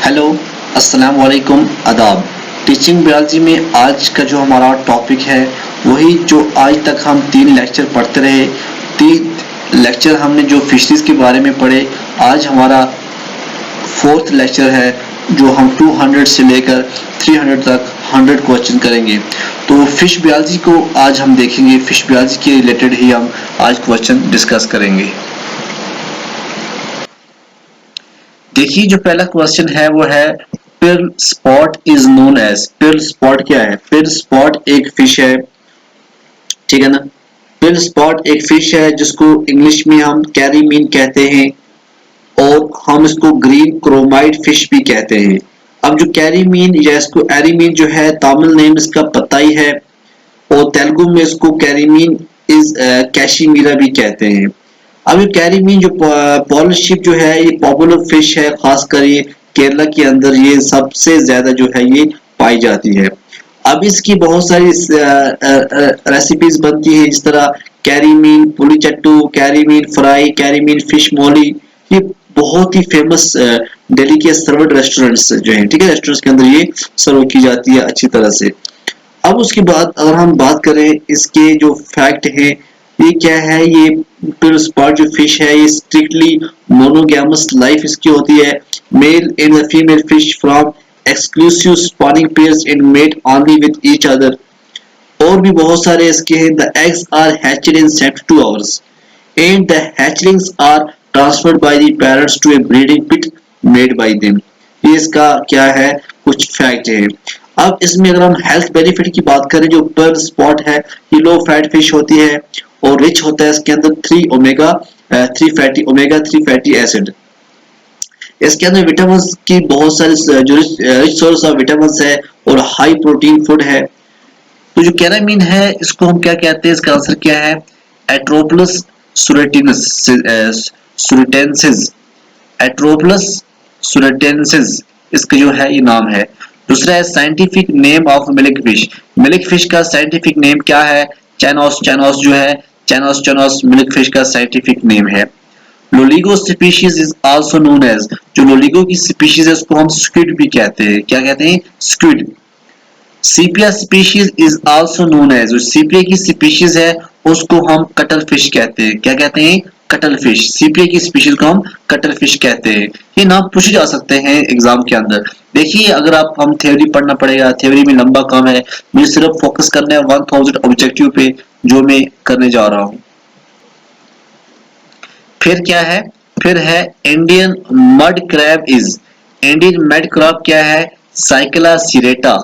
Hello, अस्सलाम वालेकुम, आदाब। टीचिंग बायोलॉजी में आज का जो हमारा टॉपिक है वही जो आज तक हम 3 लेक्चर पढ़ते रहे। 3 लेक्चर हमने जो फिशरीज के बारे में पढ़े, आज हमारा 4th लेक्चर है जो हम 200 से लेकर 300 तक 100 क्वेश्चन करेंगे। तो फिश बायोलॉजी को आज हम देखेंगे, फिश बायोलॉजी के रिलेटेड ही हम आज क्वेश्चन डिस्कस करेंगे। देखिए जो पहला क्वेश्चन है वो है pearl spot is known as. Pearl spot क्या है? पर्ल स्पॉट एक फिश है, ठीक है ना। पर्ल स्पॉट एक फिश है जिसको इंग्लिश में हम कैरीमीन कहते हैं और हम इसको ग्रीन क्रोमाइड फिश भी कहते हैं। अब जो कैरीमीन या इसको एरीमीन जो है, तामिल नेम इसका पताई है और तेलुगु में इसको कैरीमीन इज कैशिमीरा भी कहते हैं। अब ये कैरीमीन जो पर्ल शिप जो है ये पॉपुलर फिश है, खासकर ये केरला के अंदर ये सबसे ज्यादा जो है ये पाई जाती है। अब इसकी बहुत सारी रेसिपीज बनती है, जिस तरह कैरीमीन पुलीचट्टू, कैरीमीन फ्राई, कैरीमीन फिश मोली। ये बहुत ही फेमस दिल्ली के सर्वड रेस्टोरेंट्स जो हैं, ठीक है, रेस्टोरेंट्स के अंदर ये सर्व की जाती है अच्छी तरह से। अब उसके बाद अगर हम बात करें इसके जो फैक्ट है, ये क्या है, ये पर्ल स्पॉट जो फिश है ये स्ट्रिक्टली मोनोगैमस लाइफ इसकी होती है। Male and female fish from exclusive spawning pairs and mate only with each other. और भी बहुत सारे इसके हैं। The eggs are hatched in 72 hours and the hatchlings are transferred by the parents to a breeding pit made by them. ये इसका क्या है, कुछ फैक्ट है। अब इसमें अगर हम हेल्थ बेनिफिट की बात करें, जो पर्ल स्पॉट है ये लो फैट फिश होती है और रिच होता है इसके अंदर 3 ओमेगा 3 फैटी एसिड। इसके अंदर विटामिन की बहुत सारी जो रिच सोर्स ऑफ विटामिन है और हाई प्रोटीन फूड है। तो जो कैरामीन है इसको हम क्या कहते हैं, इसका आंसर क्या है, एट्रोपलस सुरेटेंसिस। एट्रोपलस सुरेटेंसिस इसका जो है ये नाम है। दूसरा है scientific name of milk fish. Milk fish का साइंटिफिक नेम क्या है, चैनोस। चैनोस जो है चैनोस मिल्क फिश का साइंटिफिक नेम है। Loligo species is also known as. जो लोलिगो की स्पीशीज है उसको हम स्क्विड भी कहते हैं। क्या कहते हैं? Squid. Sepia species is also known as. जो सीपिया की स्पीशीज है उसको हम कटल फिश कहते हैं। क्या कहते हैं? Cuttle fish. सीपिया की स्पीशीज को हम कटल फिश कहते हैं। ये नाम पूछे जा सकते हैं एग्जाम के अंदर। देखिए अगर आप हम थ्योरी पढ़ना पड़ेगा, थ्योरी में लंबा काम है, मुझे सिर्फ फोकस करना है 1000 ऑब्जेक्टिव पे जो मैं करने जा रहा हूं। फिर क्या है, फिर है Indian mud crab is. Indian mud crab क्या है, साइक्ला सिरेटा।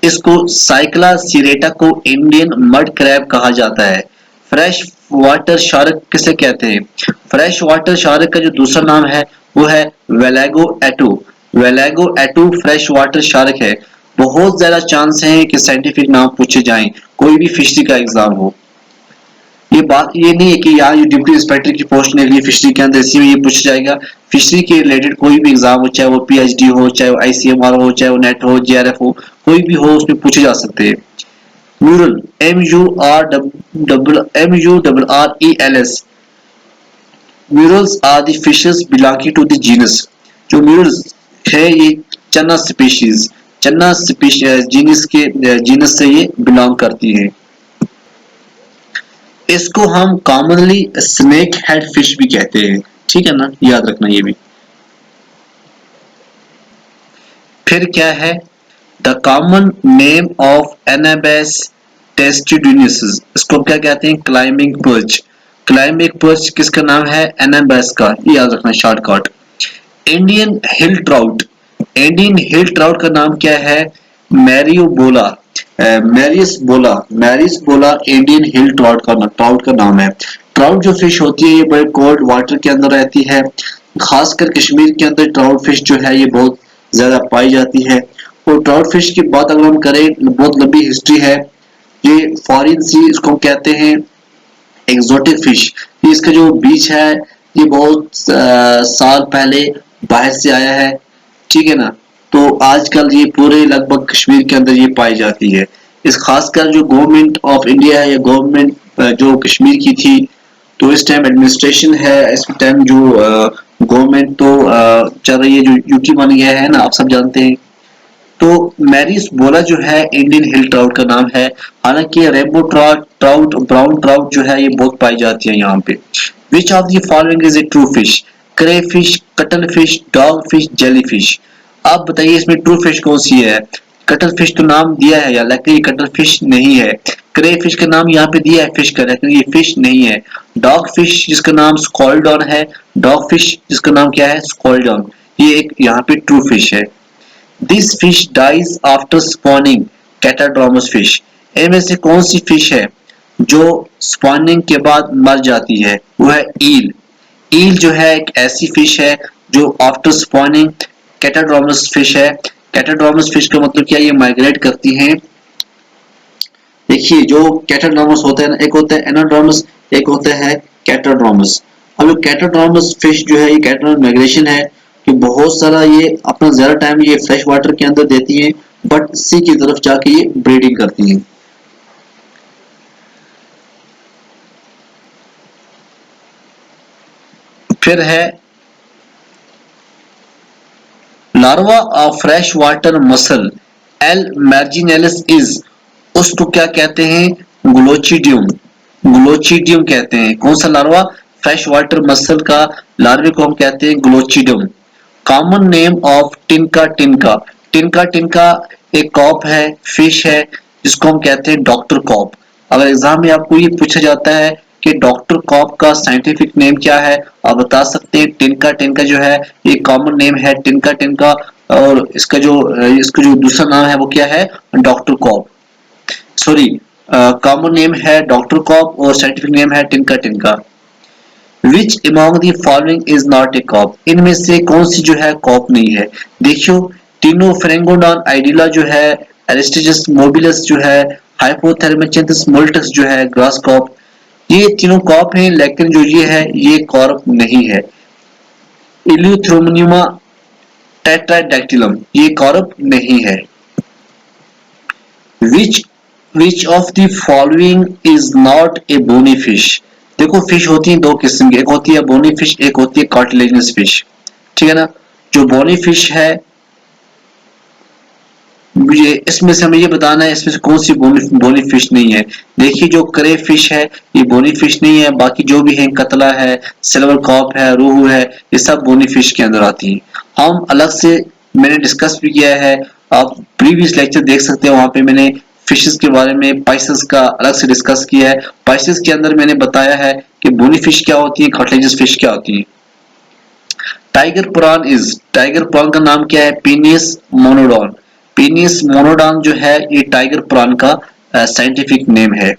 इसको साइक्ला सिरेटा को इंडियन मड क्रैब कहा जाता है। फ्रेश वाटर शार्क किसे कहते हैं? फ्रेश वाटर शार्क का जो दूसरा नाम है वो है वेलागो एटू। वेलागो एटू फ्रेश वाटर शार्क है। बहुत ज्यादा चांस है कि साइंटिफिक नाम पूछे जाएं कोई भी फिशरी का एग्जाम हो। ये बात ये नहीं है कि यार ये डिप्टी इंस्पेक्टर की पोस्ट निकली है फिशरी के अंदर, इसी में ये पूछा जाएगा। फिशरी के रिलेटेड कोई भी एग्जाम हो, चाहे वो पीएचडी हो, चाहे वो आईसीएमआर हो, चाहे वो नेट हो, जेआरएफ हो, कोई भी हो, उसमें पूछे जा सकते हैं। Murrel MURRELS। Murrels are the fishes belonging to the genus. जो म्यूरल्स है ये चन्ना स्पीशीज जीनस के जीनस से ये बिलोंग करती है। इसको हम कॉमनली स्नेक हेड फिश भी कहते हैं, ठीक है ना, याद रखना ये भी। फिर क्या है, द कॉमन नेम ऑफ एनाबेस टेस्टिडुनिस। इसको क्या कहते हैं? Climbing perch. क्लाइंबिंग पर्च किसका नाम है? एनाबेस का, ये याद रखना शॉर्टकट। इंडियन हिल ट्राउट। इंडियन हिल ट्राउट का नाम क्या है? मैरियोबोला। मैरियस बोला इंडियन हिल ट्राउट का नाम है। ट्राउट जो फिश होती है ये बड़े कोल्ड वाटर के अंदर रहती है। खासकर कश्मीर के अंदर ट्राउट फिश जो है ये बहुत ज्यादा पाई जाती है। और ट्राउट फिश की बात अगर हम करें, बहुत लंबी हिस्ट्री है। ये फॉरेन सी इसको कहते हैं, एक्सोटिक फिश। ये इसका जो बीच है ये बहुत साल पहले बाहर से आया है, ठीक है ना। तो आजकल ये पूरे लगभग कश्मीर के अंदर ये पाई जाती है। इस खासकर जो गवर्नमेंट ऑफ इंडिया है या गवर्नमेंट जो कश्मीर की थी, तो इस टाइम एडमिनिस्ट्रेशन है, इस टाइम जो गवर्नमेंट तो चल रही है, जो यूटी बन गया है ना, आप सब जानते हैं। तो मैरिस बोला जो है इंडियन हिल ट्राउट का नाम है। हालांकि रेनबो ट्राउट, ब्राउन ट्राउट जो है ये बहुत पाई जाती है यहाँ पे। विच of the following is a true fish? Cray fish, cuttle fish, dog fish, jelly fish. आप बताइए इसमें ट्रू फिश कौन सी है? कटल फिश तो नाम दिया है यार, लेकिन ये कटल फिश नहीं है। क्रे फिश का नाम यहाँ पे दिया है फिश का, लेकिन ये फिश नहीं है। डॉग फिश जिसका नाम स्कॉल्डॉन है, डॉग फिश जिसका नाम क्या है? स्कॉल्डॉन, ये एक यहाँ पे ट्रू फिश है। This fish dies after spawning, catadromous fish. इनमें से कौन सी फिश है जो स्पॉनिंग के बाद मर जाती है? वो है ईल। ईल जो है एक ऐसी फिश है जो आफ्टर स्पॉनिंग, कैटाड्रोमस फिश है। कैटाड्रोमस फिश का मतलब क्या है? ये माइग्रेट करती हैं। देखिए जो कैटाड्रोमस होता है ना, एक होता है एनाड्रोमस, एक होता है कैटाड्रोमस। अब जो कैटाड्रोमस फिश जो है, ये कैटाड्रोमस माइग्रेशन है कि बहुत सारा ये अपना ज्यादा टाइम ये फ्रेश वाटर के अंदर देती हैं, बट सी की तरफ जाके ये ब्रीडिंग करती हैं। फिर है larva of fresh water mussel L marginalis is, उसको क्या कहते हैं? ग्लोचिडियम। ग्लोचिडियम कहते हैं। कौन सा लार्वा? फ्रेश वाटर मसल का लार्वे को हम कहते हैं ग्लोचिडियम। Common name of टिनका टिनका। टिनका टिनका एक कॉप है, फिश है, जिसको हम कहते हैं डॉक्टर कॉप। अगर एग्जाम में आपको ये पूछा जाता है कि डॉक्टर कॉप का साइंटिफिक नेम क्या है, आप बता सकते हैं टिनका टिनका जो है ये कॉमन नेम है टिनका टिनका। और इसका जो दूसरा नाम है वो क्या है? Doctor carp. Sorry, common name है डॉक्टर कॉप और साइंटिफिक नेम है Tinca tinca. Which among the following is not a carp? इनमें से कौन सी जो है कॉप नहीं है? देखियो, टिनोफेरेंगोडॉन आइडिला जो है, एरिस्टिजस मोबिलस जो है, हाइपोथैलेमोचेंथस मोल्टस जो है, ग्रास कॉप, ये तीनों कॉप हैं, लेकिन जो ये है ये कॉर्प नहीं है। इल्यूथ्रोमनियमा टेट्राडैक्टिलम ये कॉर्प नहीं है। Which which of the following is not a bony fish? देखो फिश होती है दो किस्म की, एक होती है बोनी फिश, एक होती है कार्टिलेजिनस फिश। ठीक है ना? जो बोनी फिश है, ये इसमें से हमें ये बताना है इसमें से कौन सी बोनी फिश नहीं है। देखिए जो करे फिश है ये बोनी फिश नहीं है, बाकी जो भी है कतला है, सिल्वर कॉप है, रोहू है, ये सब बोनी फिश के अंदर आती है। हम अलग से मैंने डिस्कस भी किया है, आप प्रीवियस लेक्चर देख सकते हैं, वहां पे मैंने फिशेस के बारे में पाइसेस का अलग से डिस्कस किया है। पाइसेस के अंदर मैंने बताया है कि बोनी फिश क्या होती है, कार्टिलेजिनस फिश क्या होती है। टाइगर प्रॉन का नाम क्या है? पीनियस मोनोडॉन। पीनियस मोनोडॉन जो है ये टाइगर प्रॉन का साइंटिफिक नेम है।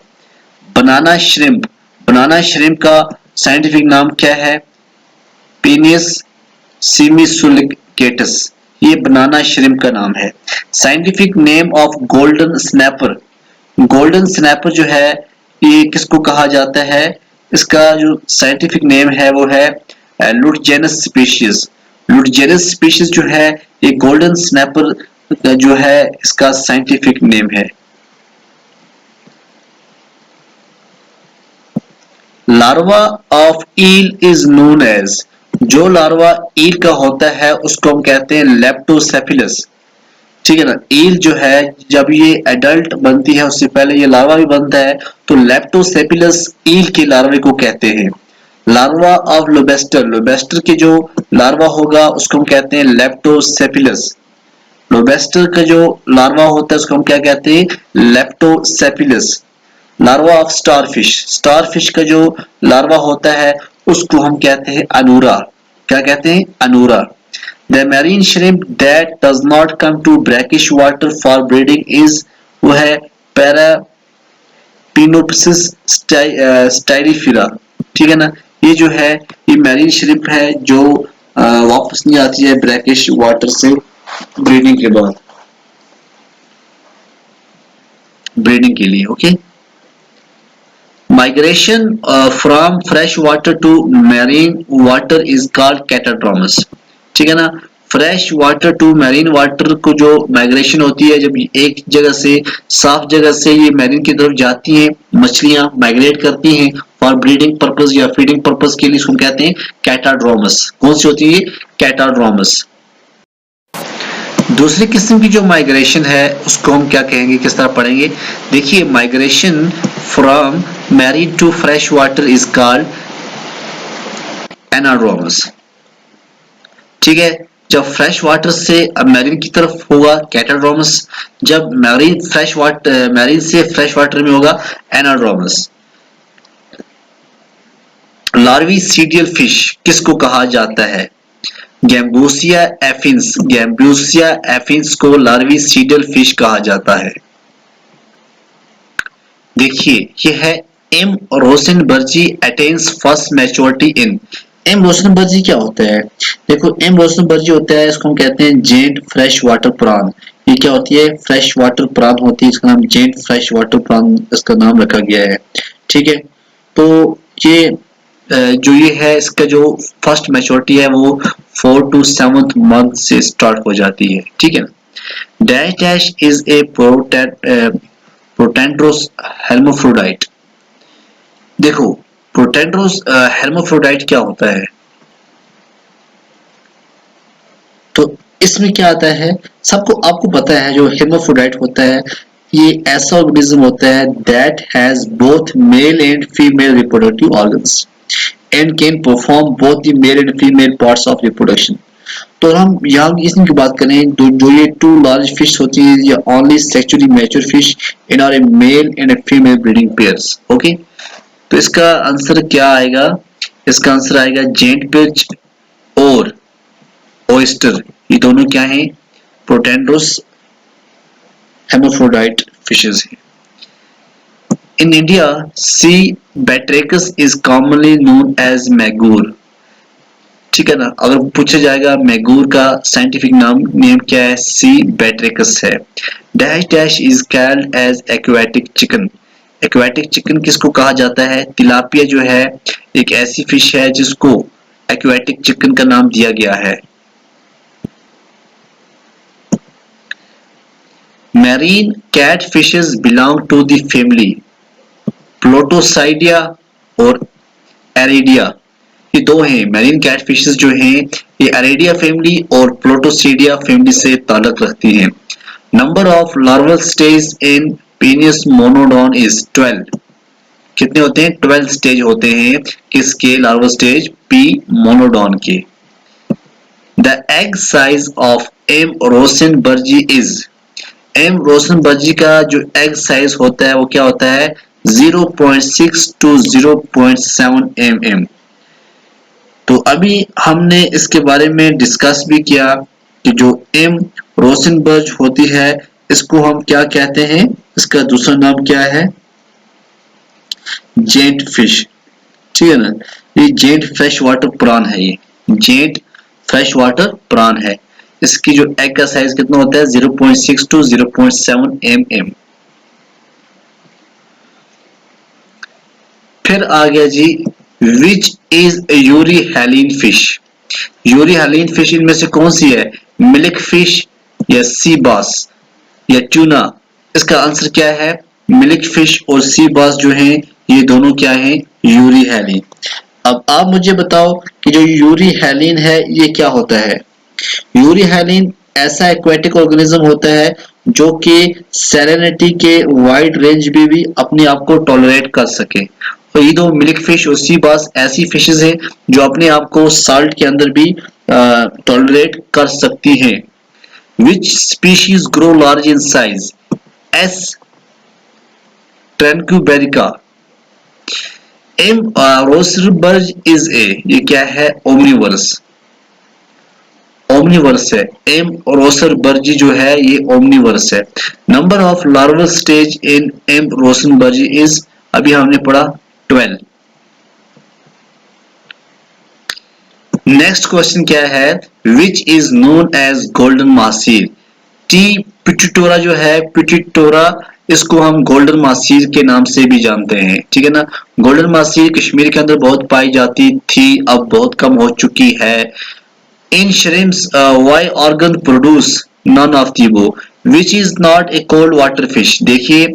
बनाना श्रिम्प का साइंटिफिक नाम क्या है? पीनियस सिमिसुलिकेटस, ये बनाना श्रिम्प का नाम है। Scientific name of golden snapper. Golden snapper जो है ये किसको कहा जाता है? इसका जो साइंटिफिक नेम है वो है लुटजेनस स्पीशीज। लुटजेनस स्पीशीज जो है ये गोल्डन स्नैपर जो है इसका साइंटिफिक नेम है। Larva of eel is known as, जो लार्वा ईल का होता है उसको हम कहते हैं लेप्टोसेफिलस। ठीक है ना? ईल जो है जब ये एडल्ट बनती है उससे पहले ये लार्वा भी बनता है, तो लेप्टोसेफिलस ईल के लार्वे को कहते हैं। लार्वा ऑफ लोबेस्टर, लोबेस्टर के जो लार्वा होगा उसको हम कहते हैं लेप्टोसेफिलस। लोबेस्टर का जो लार्वा होता है उसको हम क्या कहते हैं? लेप्टोसेफिलस। लार्वा ऑफ स्टारफिश, स्टारफिश का जो लार्वा होता है उसको हम कहते हैं अनूरा। क्या कहते हैं? Anura. The marine shrimp that does not come to brackish water for breeding is, वो है पैरापिनोप्सिस स्टाइरिफिरा। ठीक है ना? ये जो है ये मैरीन श्रिम्प है जो वापस नहीं आती है ब्रैकिश वाटर से ब्रीडिंग के बाद, ब्रीडिंग के लिए। Okay, migration from fresh water to marine water is called catadromous. ठीक है ना? Fresh water to marine water को जो माइग्रेशन होती है, जब एक जगह से साफ जगह से ये मैरीन की तरफ जाती हैं, मछलियां माइग्रेट करती हैं फॉर ब्रीडिंग पर्पस या फीडिंग पर्पस के लिए, इसको कहते हैं कैटाड्रोमस। कौन सी होती है? कैटाड्रोमस। दूसरी किस्म की जो माइग्रेशन है उसको हम क्या कहेंगे, किस तरह पढ़ेंगे? देखिए, migration from marine to fresh water is called anadromous. ठीक है, जब फ्रेश वाटर से मैरीन की तरफ होगा कैटाड्रोमस, जब मैरीन से फ्रेश वाटर में होगा एनाड्रोमस। लार्वी सीडियल फिश किसको कहा जाता है? गैम्बूसिया एफिन्स। गैम्बूसिया एफिन्स को लार्वी सीडियल फिश कहा जाता है। देखिए, ये है M rosenbergii attains first maturity in. M rosenbergii क्या होता है? देखो, एम रोसेनबर्जी होता है, इसको हम कहते हैं जेंट फ्रेश वाटर प्रान। ये क्या होती है? फ्रेश वाटर प्रान होती है, इसका नाम जेंट फ्रेश वाटर प्रान इसका नाम रखा गया है। ठीक है, तो ये जो ये है, इसका जो फर्स्ट मैच्योरिटी है वो 4 to 7 मंथ से स्टार्ट हो जाती है। ठीक है, डैश डैश इज ए प्रोटेंड्रोस हेर्माफ्रोडाइट। देखो, प्रोटेंड्रोस हेर्माफ्रोडाइट क्या होता है? तो इसमें क्या आता है, सबको आपको पता है, जो हेर्माफ्रोडाइट होता है ये ऐसा ऑर्गेनिज्म होता है that has both male and female reproductive organs and can perform both the male and female parts of reproduction। तो हम यहाँ इसमें की बात करें, जो ये टू लार्ज फिश होती है, ये only sexually mature fish in R A male and a female breeding pairs. Okay, तो इसका आंसर क्या आएगा? इसका आंसर आएगा जेंट फिश और ओयस्टर, ये दोनों क्या हैं? प्रोटेंड्रोस हेर्माफ्रोडाइट फिशेस हैं। In India, C. batrachus is commonly known as मैगूर। ठीक है ना, अगर पूछा जाएगा मैगूर का साइंटिफिक नेम क्या है? C. batrachus है। Dash dash is called as aquatic chicken। aquatic chicken किसको कहा जाता है? तिलापिया जो है एक ऐसी फिश है जिसको aquatic chicken का नाम दिया गया है। Marine catfishes belong to the family प्लोटोसाइडिया और एरिडिया। ये दो हैं मैरीन कैटफिशेस जो हैं, ये एरिडिया फैमिली और प्लोटोसीडिया फैमिली से ताल्लुक रखती हैं। Number of larval stage in Penaeus monodon is 12। कितने होते हैं? 12 स्टेज होते हैं। किसके लार्वल स्टेज? पी मोनोडॉन के। The egg size of M rosenbergii is. M rosenbergii का जो एग साइज होता है वो क्या होता है? 0.6 to 0.7 mm। तो अभी हमने इसके बारे में डिस्कस भी किया कि जो एम रोसेनबर्ज होती है इसको हम क्या कहते हैं, इसका दूसरा नाम क्या है? Giant fish. ठीक है ना, ये जेंट फ्रेश वाटर प्रान है, ये जेंट फ्रेश वाटर प्रान है। इसकी जो एग का साइज कितना होता है? 0.6 to 0.7 mm। फिर आ गया जी, which is euryhaline fish. Euryhaline fish इनमें से कौन सी है? मिल्क फिश या सी बास या ट्यूना? इसका आंसर क्या है? मिल्क फिश और सी बास जो हैं ये दोनों क्या हैं? यूरी हेलिन। अब आप मुझे बताओ कि जो यूरी हेलिन है ये क्या होता है? यूरी हेलिन ऐसा एक्वेटिक ऑर्गेनिज्म होता है जो कि सैलिनिटी के वाइड रेंज में भी अपने आप को टॉलरेट कर सके। और ये दो मिल्क फिश और सी बास ऐसी फिशेस हैं जो अपने आप को साल्ट के अंदर भी टॉलरेट कर सकती हैं। Which species grow large in size? S tranquebarica. M rosenbergii is a, ये क्या है? ओमनीवर्स। ओमनीवर्स है। एम रोसेनबर्जी जो है ये ओमनीवर्स है। Number of larval stage in M rosenbergii is, अभी हमने पढ़ा 12। नेक्स्ट क्वेश्चन क्या है? Which is known as golden mahseer. T putitora जो है, पिट्यूटोरा इसको हम गोल्डन मासीर के नाम से भी जानते हैं। ठीक है ना, गोल्डन मासीर कश्मीर के अंदर बहुत पाई जाती थी, अब बहुत कम हो चुकी है। In shrimps, why organ produce none of the above, which is not a cold water fish? देखिए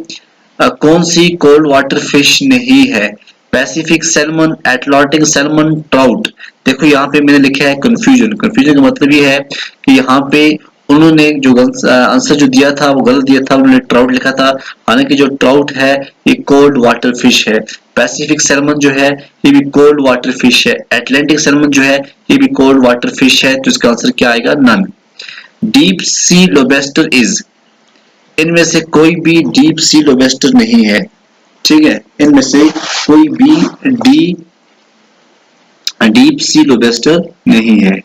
कौन सी कोल्ड वाटर फिश नहीं है? Pacific salmon, Atlantic salmon, trout. देखो यहाँ पे मैंने लिखा है कंफ्यूजन। कंफ्यूजन का मतलब ये है कि यहाँ पे उन्होंने जो आंसर जो दिया था वो गलत दिया था, उन्होंने ट्राउट लिखा था। हालांकि जो ट्राउट है ये कोल्ड वाटर फिश है। पैसिफिक सैल्मन जो है ये भी कोल्ड वाटर फिश है। एटलांटिक सैल्मन जो है ये भी कोल्ड वाटर फिश है। तो इसका आंसर क्या आएगा? None. Deep sea lobster is, इनमें से कोई भी डीप सी लोबस्टर नहीं है। ठीक है, इनमें से कोई भी डीप सी लोबस्टर नहीं है।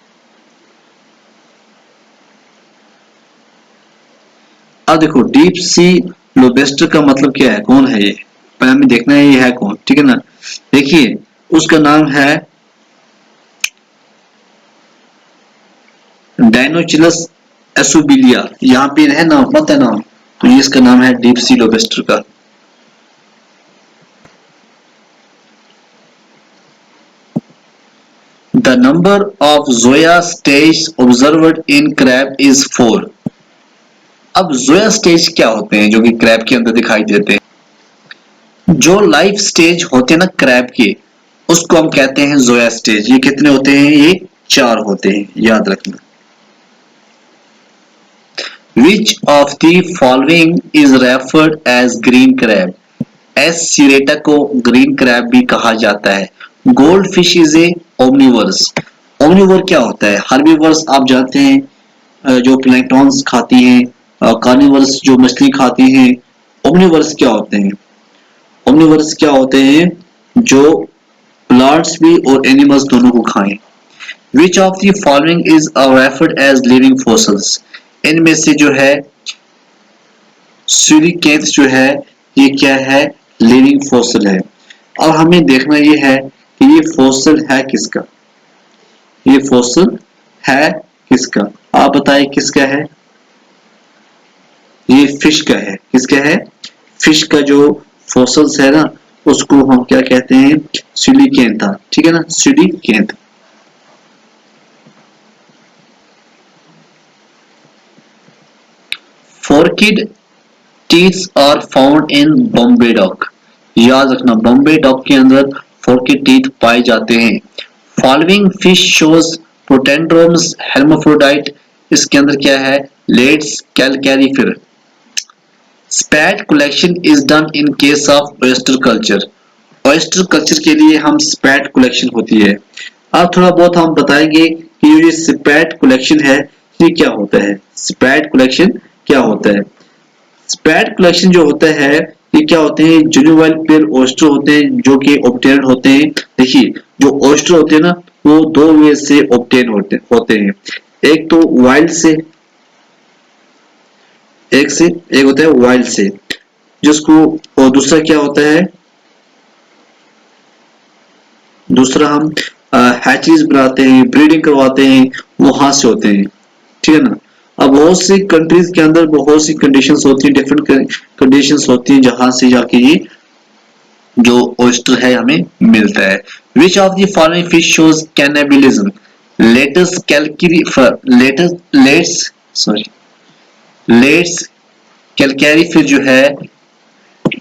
अब देखो डीप सी लोबस्टर का मतलब क्या है, कौन है ये, पहले हमें देखना है ये है कौन। ठीक है ना, देखिए उसका नाम है डायनोचिलस एसुबिलिया। यहाँ पे है नाम, पता है नाम, तो ये इसका नाम है डीप सी लोबस्टर का। The number of zoea stage observed in crab is 4. अब जोया स्टेज क्या होते हैं जो कि क्रैब के अंदर दिखाई देते हैं? जो लाइफ स्टेज होते हैं ना क्रैब के, उसको हम कहते हैं जोया स्टेज। ये कितने होते हैं? ये 4 होते हैं, याद रखना। Which of the following is referred as green crab? S serrata को ग्रीन क्रैब भी कहा जाता है। Goldfish is a omnivores. Omnivore क्या होता है? हर्बीवर्स आप जानते हैं जो प्लैंक्टॉन्स खाती हैं, कार्निवर्स जो मछली खाती हैं। ओमनिवर्स क्या होते हैं? ओमनिवर्स क्या होते हैं? जो प्लांट्स भी और एनिमल्स दोनों को खाएं। Which of the following is referred as living fossils? इनमें से जो है सिलिकेट्स जो है ये क्या है? लिविंग फॉसिल है। और हमें देखना ये है कि ये फॉसिल है किसका, ये फॉसिल है किसका? आप बताइए किसका है? ये फिश का है। किसका है? फिश का जो फॉसिल्स है ना उसको हम क्या कहते हैं? सिलिकेंथा। ठीक है ना, coelacanth. Forked teeths are found in Bombay duck. याद रखना बॉम्बे डॉक के अंदर फोर्किड टीथ पाए जाते हैं। Following fish shows protandrous hermaphrodite. इसके अंदर क्या है? Lates calcarifer. Spat collection is done in case of oyster culture. Oyster culture के लिए हम स्पैट कलेक्शन होती है। अब थोड़ा बहुत हम बताएंगे कि ये स्पैट कलेक्शन है ये क्या होता है। स्पैट कलेक्शन क्या होता है? स्पैट कलेक्शन जो होता है ये क्या होते हैं? जुनिवाइल पेयर ऑयस्टर होते हैं जो कि ऑब्टेन होते हैं। देखिए जो ऑयस्टर होते हैं ना वो 2 वे से ऑब्टेन होते हैं। एक तो वाइल्ड से, एक होता है वाइल्ड से, जिसको, और दूसरा क्या होता है? दूसरा हम हैचरीज बनाते हैं, ब्रीडिंग करवाते हैं, वहां से होते हैं। ठीक है ना। अब बहुत सी कंट्रीज के अंदर बहुत सी कंडीशंस होती हैं, डिफरेंट कंडीशंस होती हैं जहां से जाके ये जो ओयस्टर है हमें मिलता है। Which of the following fish shows cannibalism? Lates calcarifer, Lates calcarifer जो है,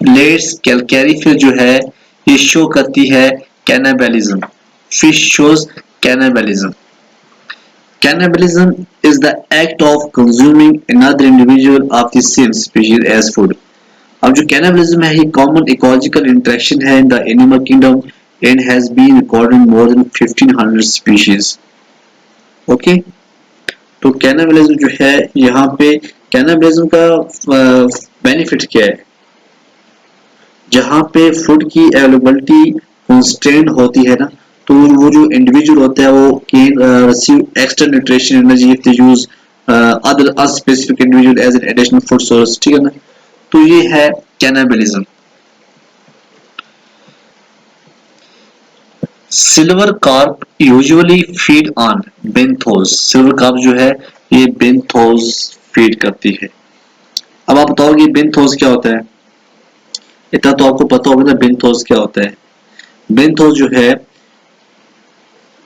लेट्स कैलकैरिफिर जो है ये शो करती है cannibalism. Fish shows cannibalism. Cannibalism is the act of consuming another individual of the same species as food. अब जो cannibalism है ये common ecological interaction है in the animal kingdom and has been recorded in more than 1500 species. Okay? तो cannibalism जो है यहाँ पे cannibalism का benefit क्या है? जहाँ पे फूड की अवेलेबिलिटी कंस्ट्रेंट होती है ना तो वो जो इंडिविजुअल होता है वो can receive extra nutrition energy if they use other unspecific individual as an additional food source. ठीक है ना, तो ये है cannibalism. Silver carp usually feed on benthos. Silver carp जो है ये बेंथोस फीड करती है। अब आप बताओगे बेंथोस क्या होता है? इतना तो आपको पता होगा ना बेंथोस क्या होता है। बेंथोस जो है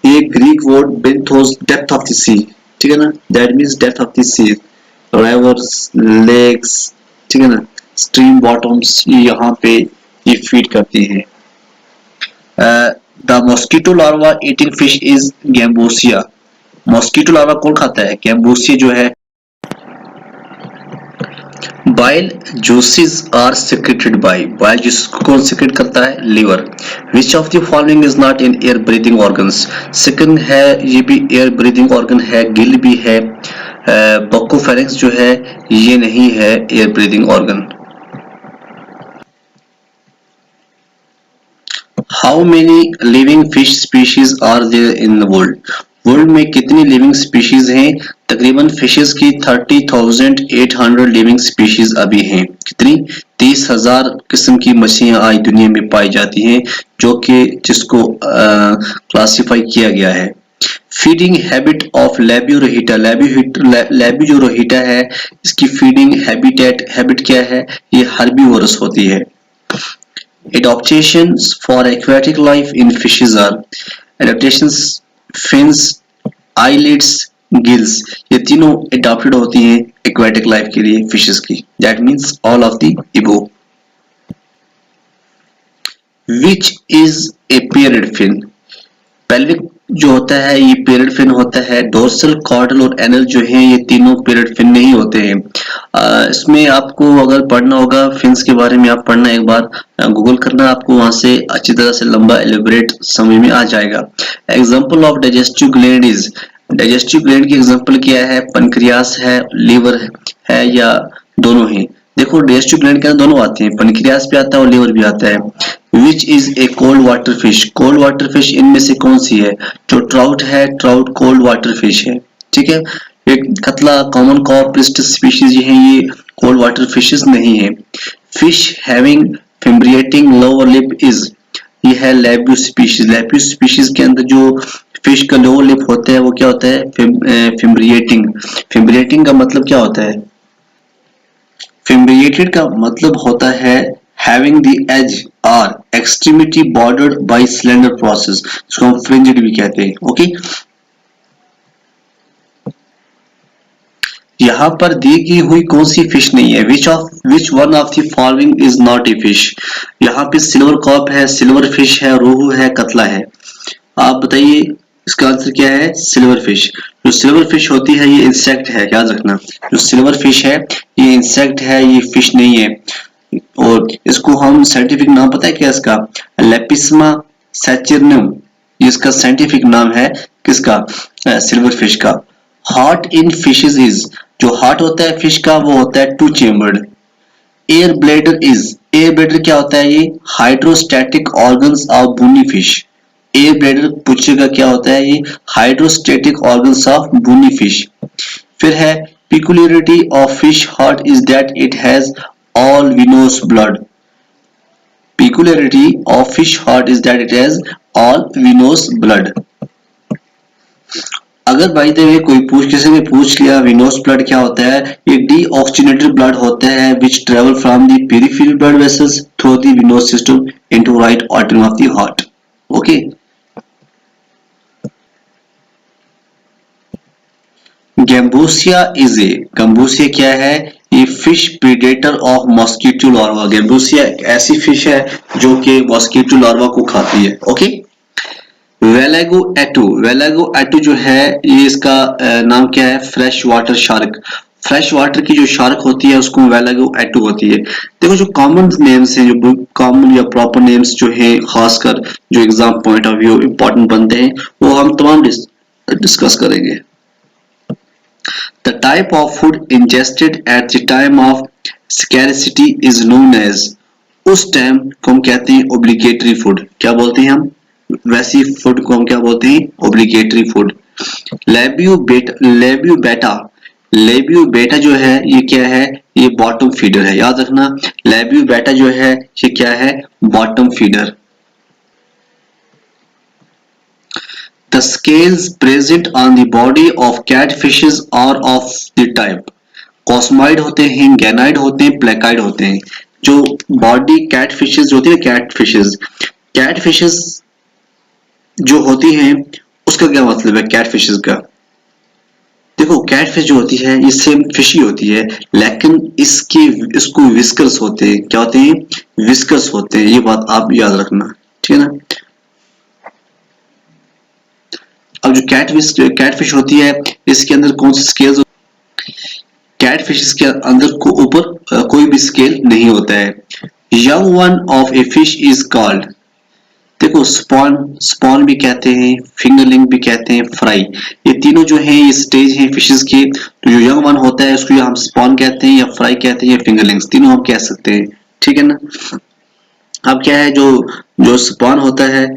ये Greek word benthos, depth of the sea, ठीक है ना, that means depth of the sea, rivers, lakes, ठीक है ना, स्ट्रीम बॉटम्स, ये यहाँ पे ये फीड करती हैं। The mosquito larva eating fish is gambusia. Mosquito larva कौन खाता है? गैम्बोसिया जो है। Bile juices are secreted by, bile juices को कौन secrete करता है? Liver. Which of the following is not in air breathing organs? Second है, ये भी एयर ब्रीदिंग ऑर्गन है, गिल भी है, बकोफेरिंक्स जो है ये नहीं है air breathing organ. How many living fish species are there in the world? World में कितनी लिविंग स्पीशीज हैं? तकरीबन फिशेस की 30,800 लिविंग स्पीशीज अभी हैं। कितनी? 30,000 किस्म की मछलियां आज दुनिया में पाई जाती हैं, जो कि जिसको क्लासिफाई किया गया है। फीडिंग हैबिट ऑफ लेबियोरोहिटा, लेबियोरोहिटा है, इसकी फीडिंग हैबिट क्या है? ये हर्बीवोरस होती है। Adaptations for aquatic life in fishes are adaptations, fins, eyelids, gills, ये तीनों adapted होती हैं aquatic life के लिए fishes की। That means all of the above. Which is a paired fin? Pelvic जो होता है ये पेरिड फिन होता है। डोर्सल, कॉर्डल और एनल जो है ये तीनों पेरिड फिन नहीं होते हैं। इसमें आपको अगर पढ़ना होगा फिन्स के बारे में, आप पढ़ना एक बार गूगल करना, आपको वहां से अच्छी तरह से लंबा एलिब्रेट समझ में आ जाएगा। Example of digestive gland is, digestive gland की एग्जाम्पल क्या है? पेनक्रियास है, लीवर है, या दोनों ही? देखो डाइजेस्टिव ग्लैंड के अंदर दोनों आते हैं, पेनक्रियास भी आता है और लीवर भी आता है। Which is a cold water fish? Cold water fish इनमें से कौन सी है? जो ट्राउट है, ट्राउट कोल्ड वाटर फिश है, ठीक है। एक कतला, कॉमन कॉर्प, स्पीशीज है, ये कोल्ड वाटर फिशेस नहीं है। Fish having fimbriated lower lip is, ये है लेब्यू स्पीशीज। लेब्यू स्पीशीज के अंदर जो फिश का लोअर लिप होता है वो क्या होता है? फिम्ब्रिएटिंग। फिम्ब्रिएटिंग का मतलब क्या होता है? फिम्ब्रिएटेड का मतलब होता है having the edge or extremity bordered by slender process, इसको हम fringed भी कहते हैं। ओके, यहाँ पर दी गई हुई कौन सी फिश नहीं है? which one of the following is not a fish? यहाँ पे सिल्वर कॉप है, सिल्वर फिश है, रोहू है, कतला है। आप बताइए इसका आंसर क्या है? Silver fish. जो सिल्वर फिश होती है ये इंसेक्ट है, याद रखना। जो सिल्वर फिश है ये इंसेक्ट है, ये फिश नहीं है। और इसको हम साइंटिफिक नाम पता है क्या इसका? लेपिस्मा सैचुरनम, इसका साइंटिफिक नाम है किसका? सिल्वर फिश का। हार्ट इन फिशेस इज, जो हार्ट होता है फिश का वो होता है 2 chambered. Air bladder is, air bladder क्या होता है? ये hydrostatic organs of bony fish. Air bladder पूछेगा क्या होता है? ये hydrostatic organs of bony fish. फिर है peculiarity of fish heart is that it has all venous blood. Peculiarity of fish heart is that it has all venous blood. अगर by the way कोई किसी ने पूछ लिया विनोस ब्लड क्या होता है? ये डीऑक्सीजनेटेड ब्लड होता है which travel from the peripheral blood vessels through the venous system into right atrium of the heart. Okay. Gambusia is a, gambusia क्या है? ये fish predator of mosquito larva. Gambusia एक ऐसी फिश है जो कि मॉस्किटो लार्वा को खाती है। ओके। वेलागो एटू, वेलागो एटू जो है ये इसका नाम क्या है? Fresh water shark. Fresh water की जो शार्क होती है उसको वेलागो एटू होती है। देखो जो कॉमन नेम्स हैं, जो कॉमन या प्रॉपर नेम्स जो है खासकर जो exam point of view important बनते हैं वो हम तमाम डिस्कस करेंगे। The type of food ingested at the time of scarcity is known as, उस टाइम को हम कहते हैं obligatory food। क्या बोलते हैं हम? वैसी फूड को हम क्या बोलते हैं? obligatory food। लेबियो बेटा जो है ये क्या है? ये बॉटम फीडर है, याद रखना। लेबियो बेटा जो है ये क्या है? Bottom feeder. The scales present on the body of catfishes are of the type, कॉस्माइड होते हैं, गैनाइड होते हैं, प्लेकाइड होते हैं। जो बॉडी कैटफिशेस होती है, कैटफिशेस जो होती हैं उसका क्या मतलब है कैट फिशेस का? देखो कैटफिश जो होती है ये सेम फिश ही होती है, लेकिन इसको विस्कर्स होते हैं। क्या होते हैं? विस्कर्स होते हैं। ये बात आप याद रखना, ठीक है ना। अब जो कैटफिश होती है इसके अंदर कौन सी स्केल्स? कैटफिश के अंदर को ऊपर कोई भी स्केल नहीं होता है। Young one of a fish is called, देखो स्पॉन, स्पॉन भी कहते हैं, फिंगरलिंग भी कहते हैं, फ्राई, ये तीनों जो है ये स्टेज हैं फिशेस के। तो जो यंग वन होता है उसको हम स्पॉन कहते हैं या फ्राई कहते हैं या फिंगरलिंग्स, तीनों हम कह सकते हैं, ठीक है ना। अब क्या है, जो जो स्पॉन होता है,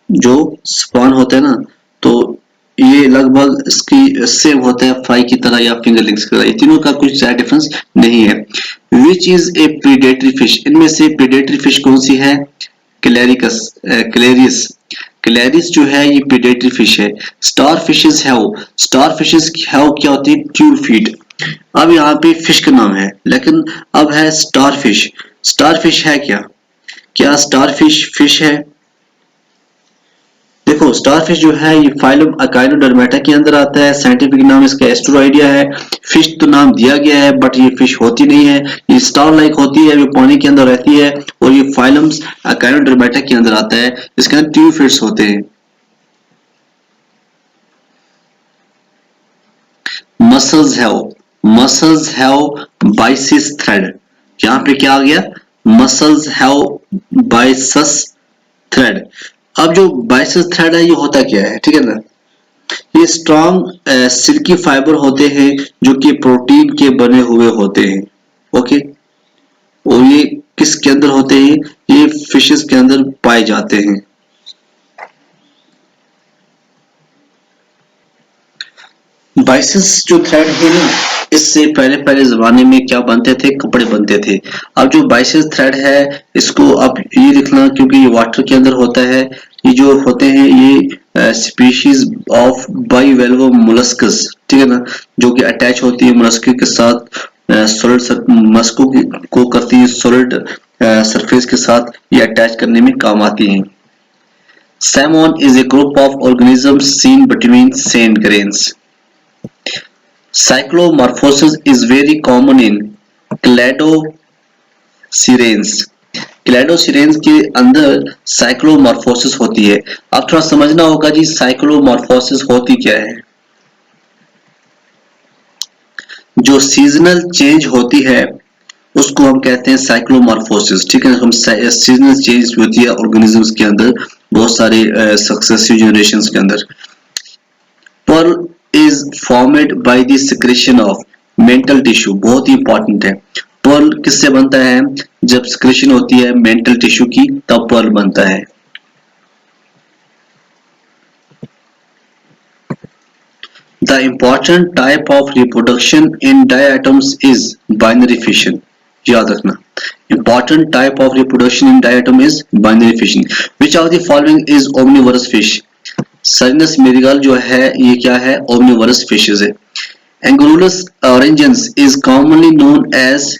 जो स्पॉन होता है ना, तो ये लगभग इसकी सेम होता है फ्राई की तरह या फिंगरलिंग्स की तरह, ये तीनों का कुछ ज्यादा डिफरेंस नहीं है। Which is a predatory fish, इनमें से प्रीडेटरी फिश कौन सी है? क्लेरिकस, क्लेरियस, क्लेरिस जो है ये प्रीडेटरी फिश है। Star fishes have, star fishes have क्या होती है? Tube feet. अब यहाँ पे फिश का नाम है, लेकिन अब है स्टार फिश। स्टार फिश है क्या? क्या स्टार फिश फिश है? देखो स्टारफिश जो है ये फाइलम अकाइनोडर्मेटा के अंदर आता है। साइंटिफिक नाम इसका एस्ट्रोइडिया है। फिश तो नाम दिया गया है बट ये फिश होती नहीं है, ये स्टार लाइक होती है, जो पानी के अंदर रहती है, और ये फाइलम्स अकाइनोडर्मेटा के अंदर आता है। इसके अंदर ट्यूब फिट्स होते हैं। मसल्स हैव बाइसिस थ्रेड, यहाँ पे क्या आ गया? Mussels have byssus thread. अब जो बाइसेस थ्रेड है ये होता क्या है, ठीक है ना, ये स्ट्रॉन्ग सिल्की फाइबर होते हैं जो कि प्रोटीन के बने हुए होते हैं, ओके। और ये किसके अंदर होते हैं? ये फिशेस के अंदर पाए जाते हैं। बाइसेस जो थ्रेड है ना, इससे पहले पहले जमाने में क्या बनते थे? कपड़े बनते थे। अब जो बाइसेस थ्रेड है इसको आप ये लिखना, क्योंकि ये वाटर के अंदर होता है। ये जो होते हैं ये स्पीशीज ऑफ बाइवेल्व मोलस्कस, ठीक है ना, जो कि अटैच होती है मोलस्क के साथ, सॉलिड मस्को को करती है सॉलिड सरफेस के साथ, ये अटैच करने में काम आती हैं। Salmon is a group of organisms seen between sand grains. Cyclomorphosis is very common in Cladoceranes. क्लैडोसिरेंस के अंदर साइक्लोमॉर्फोसिस होती है। अब थोड़ा समझना होगा जी साइक्लोमॉर्फोसिस होती क्या है। जो सीजनल चेंज होती है उसको हम कहते हैं साइक्लोमॉर्फोसिस, ठीक है। हम सीजनल चेंज होती है ऑर्गेनिजम्स के अंदर, बहुत सारे सक्सेसिव जनरेशंस के अंदर। Pearl is formed by the secretion of mantle tissue, बहुत ही इंपॉर्टेंट है। पर्ल किससे बनता है? जब सिक्रेशन होती है मेंटल टिश्यू की तब पर्ल बनता है। The important type of reproduction in diatoms is binary fission. याद रखना, important type of reproduction in diatom is binary fission. Which of the following is omnivorous fish? Cerinus marigal जो है ये क्या है? omnivorous fishes है। Angulus orangens is commonly known as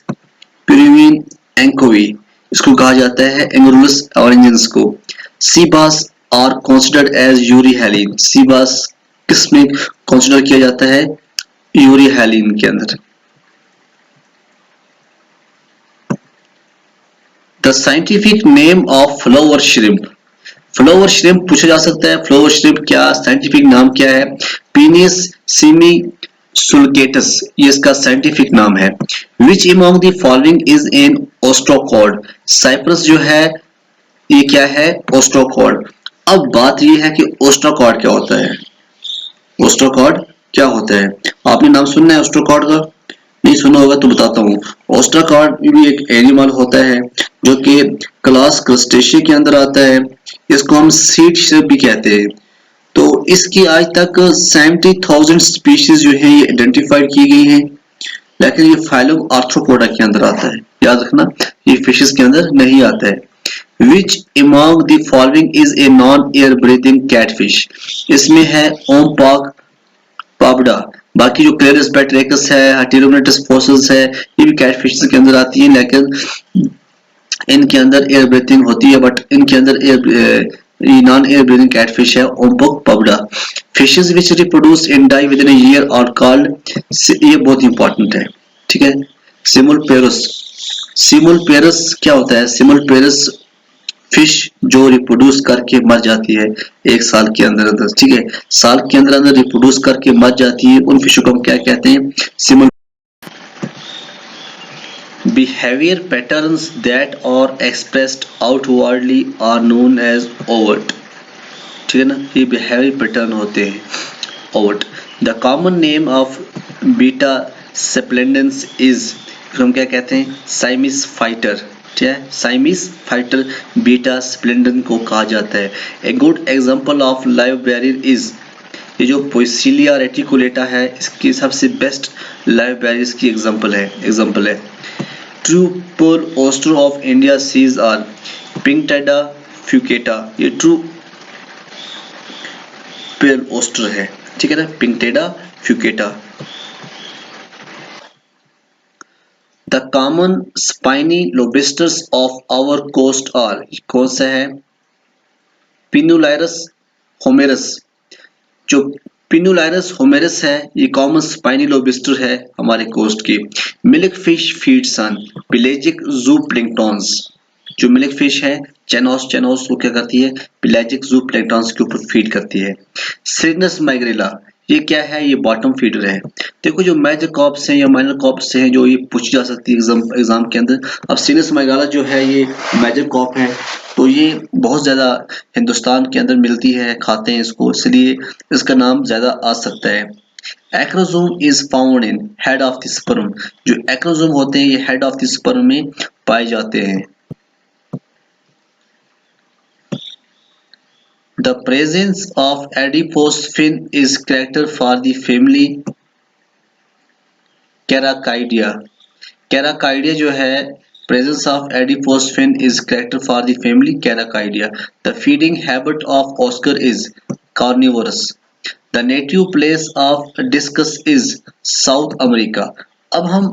Peruvian anchovy, इसको कहा जाता है Angulus orangens को। Sea bass are considered as euryhaline, sea bass किसमें कंसिडर किया जाता है? यूरिहालिन के अंदर। The scientific name of flower shrimp, flower shrimp पूछा जा सकता है। फ्लावर श्रिम्प क्या साइंटिफिक नाम क्या है? पीनिस सेमीसुल्केटस, ये इसका साइंटिफिक नाम है। Which among the following is an ostracod, Cypris जो है ये क्या है? ओस्ट्रोकॉड। अब बात ये है कि ओस्ट्रोकॉड क्या होता है? ओस्ट्रोकॉड क्या होता है? आपने नाम सुना है ओस्ट्रोकॉड का? नहीं सुना होगा तो बताता हूँ। ओस्ट्रोकॉड भी एक एनिमल होता है जो कि क्लास क्रस्टेशिया के अंदर आता है। इसको हम सीड श्रिम्प भी कहते हैं। तो इसकी आज तक 70,000 स्पीशीज जो है ये आइडेंटिफाइड की गई हैं, लेकिन ये फाइलम आर्थ्रोपोडा के अंदर आता है। याद रखना ये फिशेस के अंदर नहीं आता है। Which among the following is a non-air breathing catfish? इसमें है ओमपाक पाबडा। बाकी जो क्लेरिस बैट्रेकस है, हेटेरोनेटस फोसिल्स है, ये भी कैटफिश के अंदर आती है, लेकिन इनके अंदर एयर ब्रीथिंग होती है, बट इनके अंदर एयर ये नॉन एयर ब्रीथिंग कैटफिश है Ompok pabda. Fishes which reproduce and die within a year are called, ये बहुत इंपॉर्टेंट है, ठीक है। सिमुलपेरस, सिमुलपेरस क्या होता है? सिमुलपेरस फिश जो रिप्रोड्यूस करके मर जाती है एक साल के अंदर अंदर, ठीक है, साल के अंदर अंदर रिप्रोड्यूस करके मर जाती है, उन फिशों को हम क्या कहते हैं? सिमुल। Behavior patterns that are expressed outwardly are known as overt, ठीक है ना, ये behavior pattern होते हैं overt। The common name of beta splendens is, हम क्या कहते हैं? Siamese fighter, ठीक है, Siamese fighter beta splendens को कहा जाता है। A good example of live barrier is, ये जो पोइसिलिया रेटिकुलेटा है इसकी सबसे बेस्ट लाइव बैरियर्स की एग्जांपल है। True pearl oyster of India seas are Pinctada fucata, ये ट्रू पर्ल ओस्टर है, ठीक है ना, Pinctada fucata. The common spiny lobsters of our coast are, कौन सा है? पिनुलायरस होमेरस, जो पिनुलायरस होमेरस है ये कॉमन स्पाइनी लोबिस्टर है हमारे कोस्ट की। मिल्क फिश फीड्स ऑन पेलेजिक जू प्लैंक्टन्स, जो मिल्क फिश है चेनोस वो क्या करती है? पेलेजिक जू प्लैंक्टन्स के ऊपर फीड करती है। सिरनस माइग्रेला, ये क्या है? ये बॉटम फीडर है। देखो जो मेजर कॉर्प्स हैं या माइनर कॉर्प्स हैं जो ये पूछी जा सकती है एग्जाम के अंदर। अब सिरनस माइग्रेला जो है ये मेजर कॉर्प है, तो ये बहुत ज्यादा हिंदुस्तान के अंदर मिलती है, खाते हैं इसको, इसलिए इसका नाम ज्यादा आ सकता है। Acrosome is found in head of the sperm, जो एक्रोसोम होते हैं ये हेड ऑफ द स्पर्म में पाए जाते हैं। The presence of adipose fin is character for the family Caracaidea. Caracaidea जो है presence of adipose fin is character for the family Caracaidea. The feeding habit of Oscar is carnivorous. The native place of discus is South America. अब हम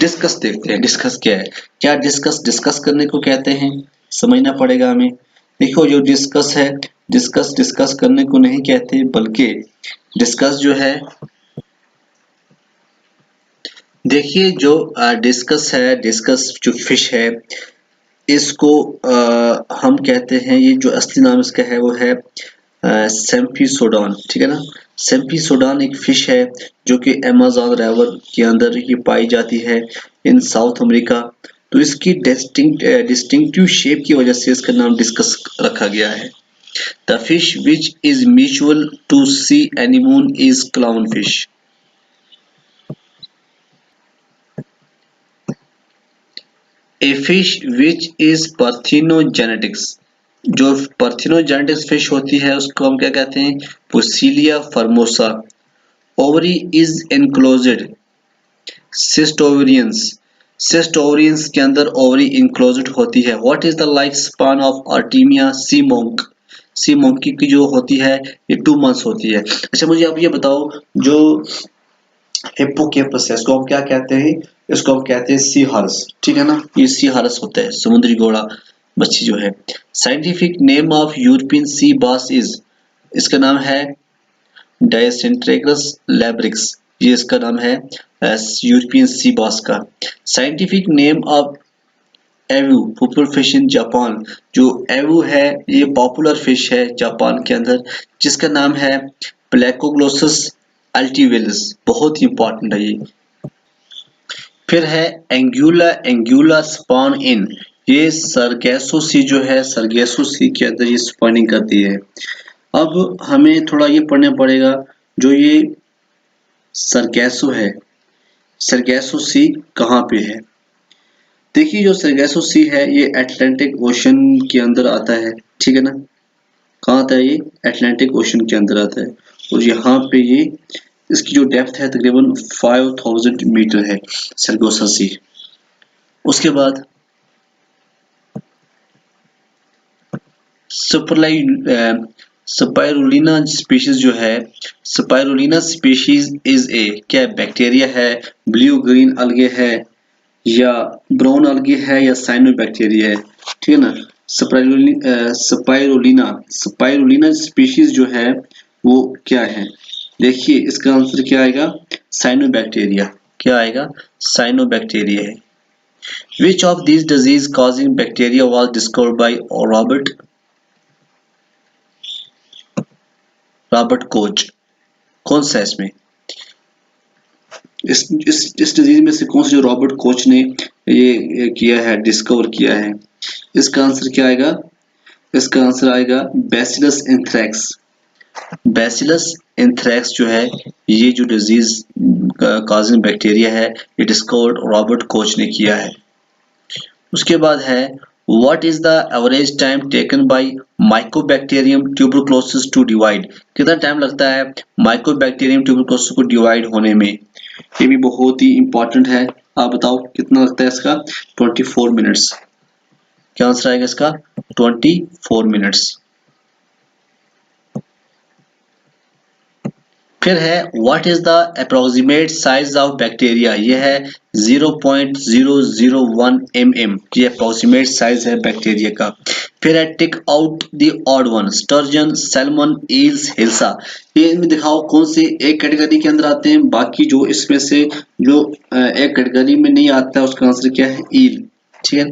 discuss देखते हैं, discuss क्या है? क्या discuss करने को कहते हैं? समझना पड़ेगा हमें। देखो जो डिस्कस है, डिस्कस करने को नहीं कहते, बल्कि डिस्कस जो है, देखिए जो डिस्कस है, डिस्कस जो फिश है इसको हम कहते हैं, ये जो असली नाम इसका है वो है सेम्फिसोडॉन, ठीक है ना। सेम्फिसोडॉन एक फिश है जो कि अमेज़न रिवर के अंदर ये पाई जाती है इन साउथ अमेरिका। तो इसकी डिस्टिंक्टिव शेप की वजह से इसका नाम डिस्कस रखा गया है। The fish which is mutual to sea anemone is clownfish. A fish which is parthenogenetics, जो parthenogenetics फिश होती है उसको हम क्या कहते हैं? Poecilia formosa. Ovary is enclosed. Cystovirians, Cystovirians के अंदर ovary enclosed होती है। What is the lifespan of Artemia sea monk? Sea monkey की जो होती है ये 2 मंथ्स होती है। अच्छा मुझे आप ये बताओ, जो हिप्पोकैम्पस है इसको हम क्या कहते हैं? इसको हम कहते हैं सी हॉर्स, ठीक है ना, ये सी हॉर्स होता है, समुद्री घोड़ा मच्छी जो है। Scientific name of European sea बास इज, इसका नाम है डायसेंट्रेगस लैब्रिक्स, ये इसका नाम है यूरोपियन सी बास का। Scientific name of ayu popular fish in Japan, जो एवू है ये पॉपुलर फिश है जापान के अंदर जिसका नाम है प्लेकोग्लोसस अल्टीवेलस, बहुत ही इंपॉर्टेंट है ये। फिर है एंगुला स्पॉन इन, ये सरगैसो सी जो है सरगैसो सी के अंदर ये स्पॉनिंग करती है। अब हमें थोड़ा ये पढ़ना पड़ेगा, जो ये सरगैसो है, सरगैसो सी कहाँ पे है? देखिए जो सरगैसो सी है ये अटलांटिक ओशन के अंदर आता है, ठीक है ना। कहाँ आता है? ये अटलांटिक ओशन के अंदर आता है, और यहाँ पे ये इसकी जो डेप्थ है तकरीबन 5000 मीटर है सरगोसा सी। उसके बाद स्पाइरुलिना स्पीशीज जो है, स्पाइरुलिना स्पीशीज इज ए, क्या बैक्टीरिया है, ब्लू ग्रीन अलगे है, या ब्राउन अलगे है, या साइनोबैक्टीरिया है, ठीक है ना। स्पाइरुलिना स्पीशीज जो है वो क्या है? देखिए इसका आंसर क्या आएगा? साइनोबैक्टीरिया। क्या आएगा? साइनोबैक्टीरिया है। Which of these disease causing bacteria was discovered by Robert Koch? कौन सा इसमें? इस डिजीज में से कौन सा जो रॉबर्ट कोच ने ये किया है, डिस्कवर किया है? इसका आंसर क्या आएगा? इसका आंसर आएगा बैसिलस एंथ्रैक्स। बैसिलस एंथ्रैक्स जो है ये जो डिजीज कॉजिंग बैक्टीरिया है ये डिस्कवर्ड रॉबर्ट कोच ने किया है। उसके बाद है what is the average time taken by Mycobacterium tuberculosis to divide? कितना टाइम लगता है माइकोबैक्टीरियम ट्यूबरकुलोसिस को डिवाइड होने में? ये भी बहुत ही इंपॉर्टेंट है। आप बताओ कितना लगता है इसका? 24 मिनट्स। क्या आंसर आएगा इसका? 24 मिनट्स। फिर है what is the approximate size of bacteria? ये है 0.001 mm की अप्रोक्सीमेट साइज है बैक्टीरिया का। फिर है tick out the odd one, sturgeon, salmon, eels, hilsa. ये इनमें दिखाओ कौन से एक कैटेगरी के अंदर आते हैं, बाकी जो इसमें से जो एक कैटेगरी में नहीं आता है उसका आंसर क्या है? ईल। ठीक है,